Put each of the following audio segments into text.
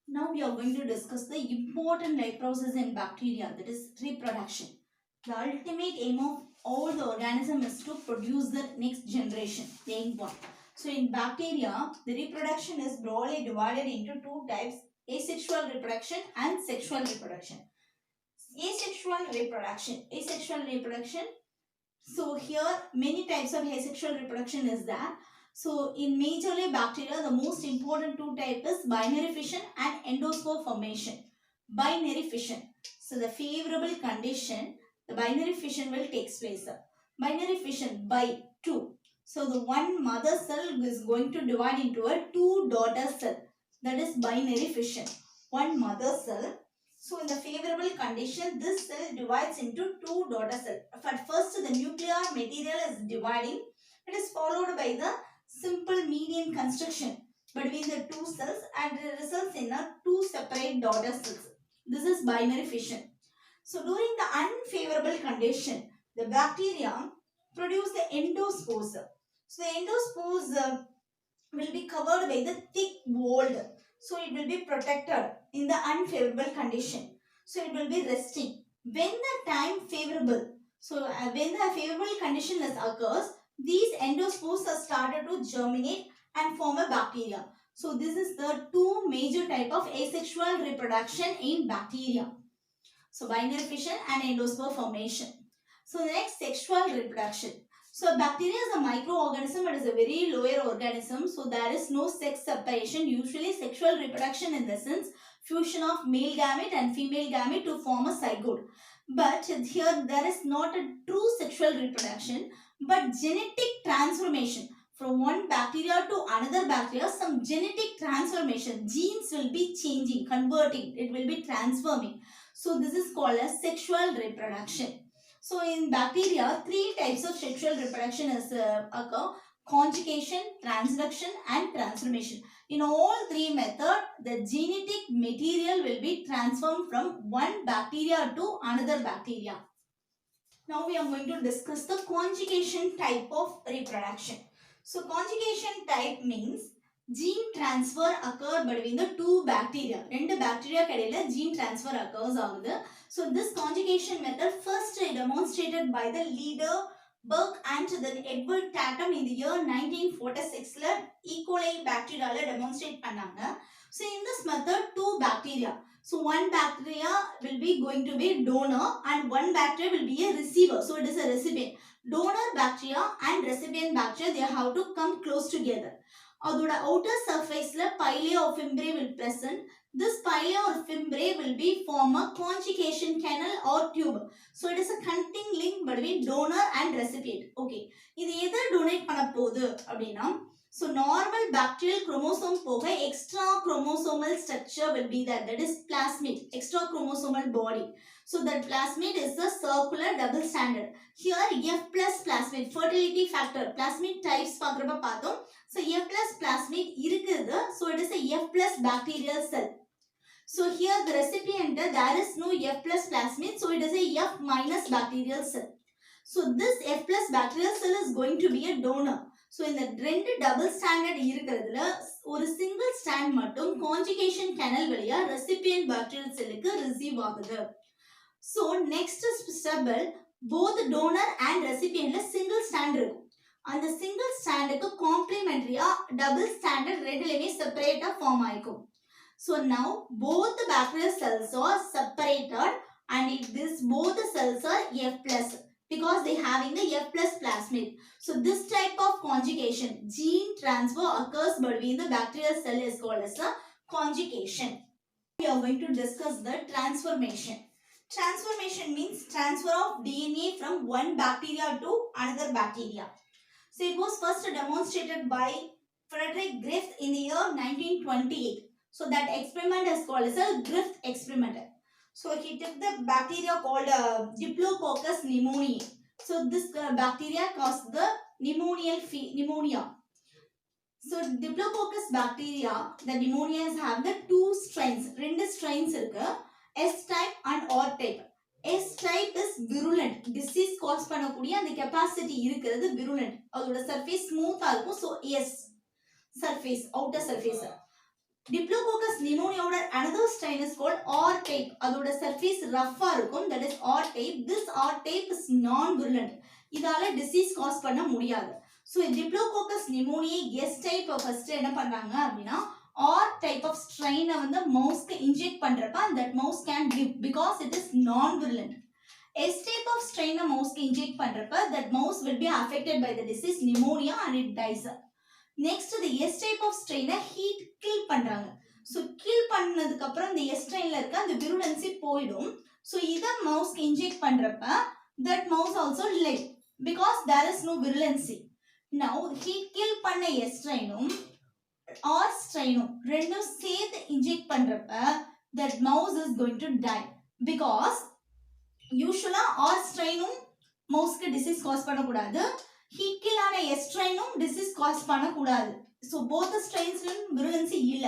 Now we are going to discuss the important life process in bacteria, that is reproduction. The ultimate aim of all the organism is to produce the next generation, the young one. So in bacteria, the reproduction is broadly divided into two types, asexual reproduction and sexual reproduction. Asexual reproduction. Asexual reproduction. So here many types of asexual reproduction is there. So in majorly bacteria, the most important two types is binary fission and endospore formation. Binary fission. So the favorable condition, the binary fission will take place. Binary fission by 2. So the one mother cell is going to divide into a two daughter cell. That is binary fission. One mother cell. So in the favorable condition, this cell divides into two daughter cells. At first, the nuclear material is dividing. It is followed by the simple median construction between the two cells and it results in a two separate daughter cells. This is binary fission. So during the unfavorable condition, the bacteria produce the endospores. So the endospores will be covered by the thick walled. So it will be protected in the unfavorable condition. So it will be resting. When the time favorable, so when the favorable condition occurs, these endospores are started to germinate and form a bacteria. So this is the two major type of asexual reproduction in bacteria. So binary fission and endospore formation. So the next, sexual reproduction. So bacteria is a microorganism. It is a very lower organism. So there is no sex separation. Usually sexual reproduction in the sense fusion of male gamete and female gamete to form a zygote. But here there is not a true sexual reproduction but genetic transformation. From one bacteria to another bacteria, some genetic transformation. Genes will be changing, converting. It will be transforming. So this is called as sexual reproduction. So in bacteria, three types of sexual reproduction occur: conjugation, transduction and transformation. In all three methods, the genetic material will be transformed from one bacteria to another bacteria. Now we are going to discuss the conjugation type of reproduction. So conjugation type means gene transfer occur between the two bacteria. ரெண்டு bacteria கடையில gene transfer occurs ஆகுது. So this conjugation method first demonstrated by the leader Burke and then Edward Tatum in the year 1946ல E. coli bacteriaல demonstrate பண்ணாங்க. So in this method two bacteria. So one bacteria will be going to be donor and one bacteria will be a receiver. So it is a recipient. Donor bacteria and recipient bacteria, they have to come close together. அதோட outer surfaceல pilia or fimbriae will present. This pilia or fimbriae will be form a conjugation canal or tube. So it is a connecting link between donor and recipient. Okay. இது எதை donate பண்ண போகுது அப்படின்னா, so normal bacterial chromosome போக extra chromosomal structure will be there. That is plasmid, extra chromosomal body. So that plasmid is a circular double stranded. Here F plus plasmid, fertility factor, plasmid types பார்க்கறப்ப பார்த்தோம். So F plus plasmid இருக்குது. So it is a F plus bacterial cell. So here the recipient, there is no F plus plasmid. So it is a F minus bacterial cell. So this F plus bacterial cell is going to be a donor. So இந்த ரெண்டு double standard இருக்கிறதுல ஒரு single stand மட்டும் conjugation canal வழியா recipient bacterial செல்லுக்கு receive ஆகுது. So next step, both donor and recipient single stand இருக்கும். அந்த சிங்கிள் ஸ்டாண்டுக்கு காம்ப்ளிமெண்டரியா டபுள் ஸ்டாண்டர்ட் ரெண்டுலயுமே செப்பரேட்டா ஃபார்ம் ஆயிக்கும். So now both the bacterial cells are separated and this both the cells are F plus because they having the F plus plasmid. So this type of conjugation, gene transfer occurs between the bacterial cell is called as a conjugation. We are going to discuss the transformation. Transformation means transfer of DNA from one bacteria to another bacteria. So it was first demonstrated by Frederick Griffith in the year 1928. So that experiment is called as a Griffith experiment. So he took the bacteria called Diplococcus pneumoniae. So this bacteria caused the pneumonia. So Diplococcus bacteria, the pneumonias have the two strains. ரெண்டு strains இருக்கு. S type and R type. S type is virulent. Disease cause பண்ணக்கூடிய அந்த capacity இருக்கிறது virulent. அதோட surface smooth இருக்கும். So S surface, outer surface. Diplococcus pneumoniaவோட another strain is called R type. அதோட surface rough இருக்கும். That is R type. This R type is non-virulent. இதால disease cause பண்ண முடியாது. So Diplococcus pneumoniae S type first என்ன பண்றாங்க அப்படின்னா R type of strain வந்து மவுஸ்க்கு inject பண்றப்ப that mouse can live because it is non-virulent. S type of strain மவுஸ்க்கு inject பண்றப்ப that mouse will be affected by the disease pneumonia and it dies. Next the S type of strain heat kill பண்றாங்க. So kill பண்ணதுக்கு அப்புறம் இந்த S strainல இருக்க அந்த virulency போய்டும். So இத மவுஸ்க்கு inject பண்றப்ப that mouse also live because there is no virulency. Now heat kill பண்ண S strainum or strainum ரெண்டும் சேர்த்து inject பண்றப்ப that mouse is going to die because usually R strainum மவுஸ்க்கு disease cause பண்ணக்கூடாது. Heat kill ஆன S strainum disease cause பண்ணக்கூடாது. So both the strains-லும் virulency இல்ல.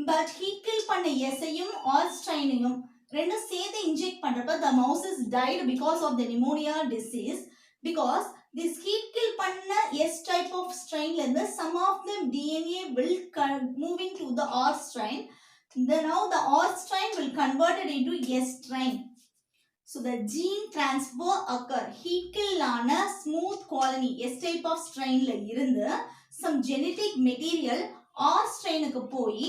But heat kill பண்ண S-ஐயும் R strain-ஐயும் ரெண்டும் சேர்த்து inject பண்றப்ப the mouse is died because of the pneumonia disease because this heat kill பண்ண S type of strain இருந்து some of the DNA will moving to the R strain. Then now the R strain will convert it into S strain. So the gene transfer occur. Heat kill ஆன smooth colony S type of strainல இருந்து some genetic material R strainக்கு போய்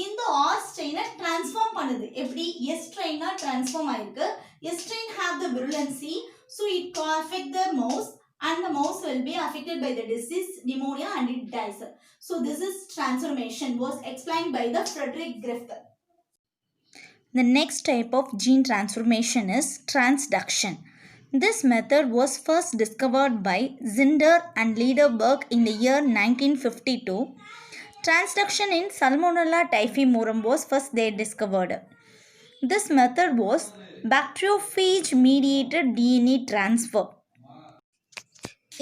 இந்த R strain transform பண்ணுது. எப்படி S strain transform ஆயிருக்கு. S strain have the virulency, so it can affect the mouse and the mouse will be affected by the disease pneumonia and it dies. So this is transformation was explained by the Frederick Griffith. The next type of gene transformation is transduction. This method was first discovered by Zinder and Lederberg in the year 1952. Transduction in Salmonella typhimurium was first they discovered. This method was bacteriophage mediated DNA transfer.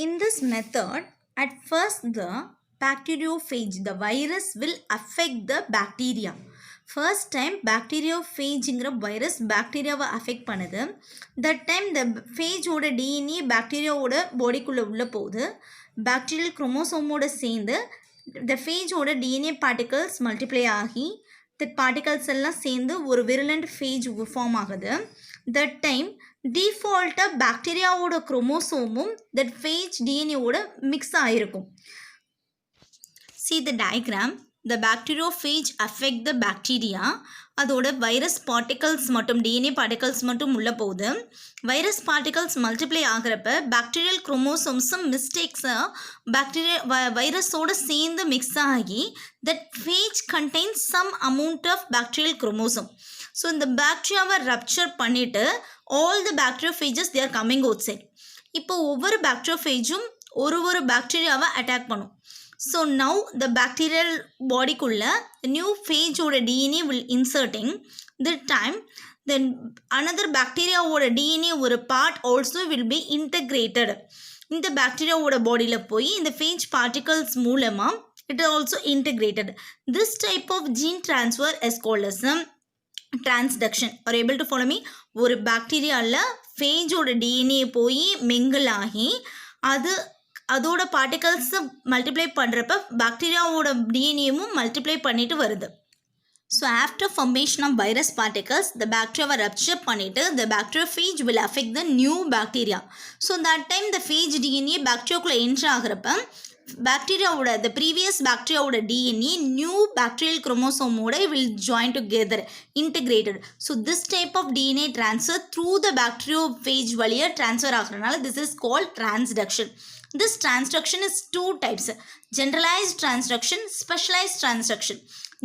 In this method, at first the bacteriophage, the virus will affect the bacteria. First time bacteriophage-ங்கிற virus bacteria-வை affect பண்ணுது. That time the phage-ஓட DNA bacteria-ஓட bodyக்குள்ள உள்ள போகுது. Bacterial chromosome-ஓட சேர்ந்து the phage-ஓட DNA particles multiply ஆகி the particles எல்லாம் சேர்ந்து ஒரு virulent phage form ஆகுது. That time default-ஆக bacteria-ஓட chromosome-உம் that phage DNA-ஓட mix ஆயிருக்கும். See the diagram. The bacteriophage affect the bacteria. அதோட virus particles மட்டும் DNA particles மட்டும் உள்ள போகுது. virus particles multiply ஆகிறப்ப bacterial chromosomes mistakes virusோட சேர்ந்து mix ஆகி that phage contains some amount of bacterial chromosome. So இந்த bacteria-வை rupture பண்ணிட்டு all the bacteriophages they are coming outside. இப்போ ஒவ்வொரு bacteriophage-உம் ஒரு bacteria-வை attack பண்ணும். So now the bacterial bodyக்குள்ள new phage-ஓட DNA will inserting. That time then another bacteria-ஓட DNA ஒரு part also will be integrated. இந்த bacteria-ஓட bodyல போய் இந்த phage particles மூலமா it is also integrated. This type of gene transfer is called as transduction. Are able to follow me? ஒரு bacteria-ல phage-ஓட DNA போய் mingle ஆகி அதோட particles multiply பண்ணுறப்ப bacteria-ஓட DNA-யும் multiply பண்ணிட்டு வருது. So after formation of virus particles, the bacteria rupture பண்ணிட்டு the bacteriophage will affect the new bacteria. So that time the phage DNA bacteria-குள்ள enter ஆகிறப்ப bacteria-ஓட the previous bacteria-ஓட DNA new bacterial chromosome-ஓட will join together, integrated. So this type of DNA transfer through the bacteriophage வழியா transfer ஆகிறனால this is called transduction. This transduction is two types: generalized transduction, specialized transduction.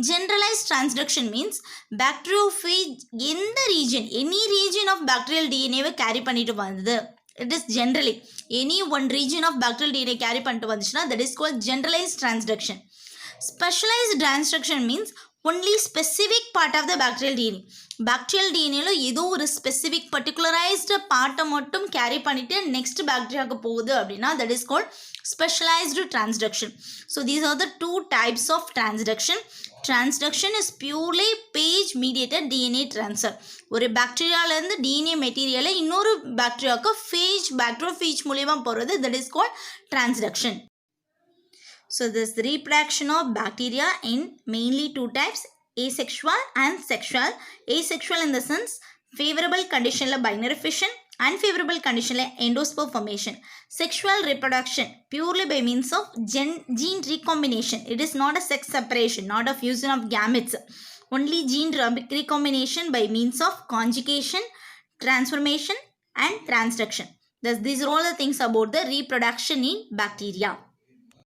Generalized transduction means bacteriophage in the region, any region of bacterial DNA-வை carry பண்ணிட்டு வந்தது. It is generally any one region of bacterial DNA carry பண்ணிட்டு வந்துச்சுன்னா that is called generalized transduction. Specialized transduction means only specific part of the bacterial DNA. Bacterial DNA-ல ஏதோ ஒரு specific particularized part-ஐ மட்டும் carry பண்ணிட்டு next bacteria-க்கு போகுது அப்படின்னா that is called specialized transduction. So these are the two types of transduction. Transduction is purely phage mediated DNA transfer. ஒரு bacteria-லேருந்து DNA material-ஐ இன்னொரு bacteria-க்கு bacteriophage மூலமா போகிறது that is called transduction. So this reproduction of bacteria in mainly two types: asexual and sexual. Asexual in the sense favorable condition binary fission, unfavorable condition endosperm formation. Sexual reproduction purely by means of gene recombination. It is not a sex separation, not a fusion of gametes. Only gene recombination by means of conjugation, transformation and transduction. Thus, these are all the things about the reproduction in bacteria.